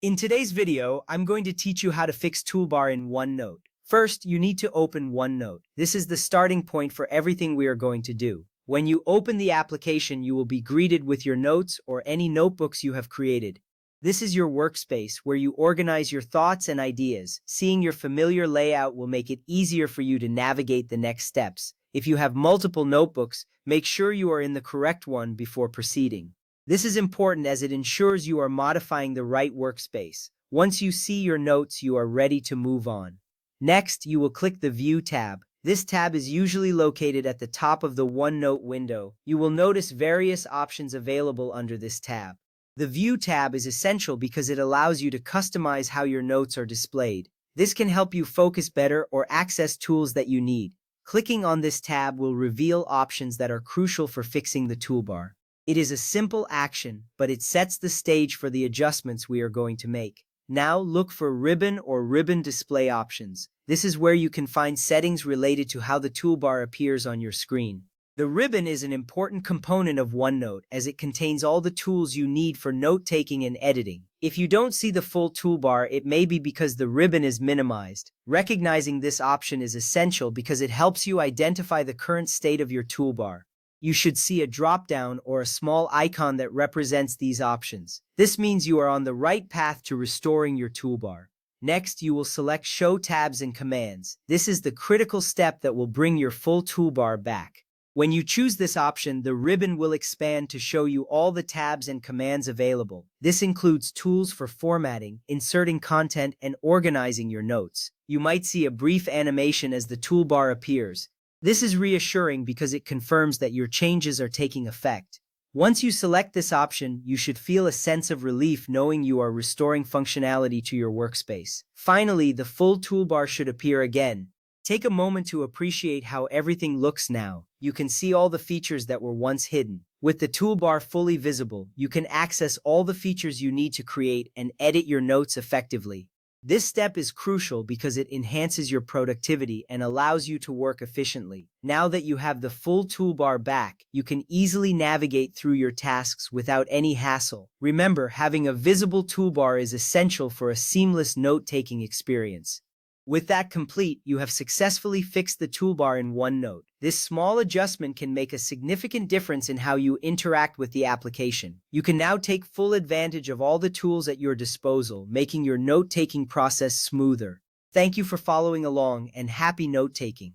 In today's video, I'm going to teach you how to fix toolbar in OneNote. First, you need to open OneNote. This is the starting point for everything we are going to do. When you open the application, you will be greeted with your notes or any notebooks you have created. This is your workspace where you organize your thoughts and ideas. Seeing your familiar layout will make it easier for you to navigate the next steps. If you have multiple notebooks, make sure you are in the correct one before proceeding. This is important as it ensures you are modifying the right workspace. Once you see your notes, you are ready to move on. Next, you will click the View tab. This tab is usually located at the top of the OneNote window. You will notice various options available under this tab. The View tab is essential because it allows you to customize how your notes are displayed. This can help you focus better or access tools that you need. Clicking on this tab will reveal options that are crucial for fixing the toolbar. It is a simple action, but it sets the stage for the adjustments we are going to make. Now look for ribbon or ribbon display options. This is where you can find settings related to how the toolbar appears on your screen. The ribbon is an important component of OneNote as it contains all the tools you need for note-taking and editing. If you don't see the full toolbar, it may be because the ribbon is minimized. Recognizing this option is essential because it helps you identify the current state of your toolbar. You should see a drop-down or a small icon that represents these options. This means you are on the right path to restoring your toolbar. Next, you will select Show Tabs and Commands. This is the critical step that will bring your full toolbar back. When you choose this option, the ribbon will expand to show you all the tabs and commands available. This includes tools for formatting, inserting content, and organizing your notes. You might see a brief animation as the toolbar appears. This is reassuring because it confirms that your changes are taking effect. Once you select this option, you should feel a sense of relief knowing you are restoring functionality to your workspace. Finally, the full toolbar should appear again. Take a moment to appreciate how everything looks now. You can see all the features that were once hidden. With the toolbar fully visible, you can access all the features you need to create and edit your notes effectively. This step is crucial because it enhances your productivity and allows you to work efficiently. Now that you have the full toolbar back, you can easily navigate through your tasks without any hassle. Remember, having a visible toolbar is essential for a seamless note-taking experience. With that complete, you have successfully fixed the toolbar in OneNote. This small adjustment can make a significant difference in how you interact with the application. You can now take full advantage of all the tools at your disposal, making your note-taking process smoother. Thank you for following along and happy note-taking.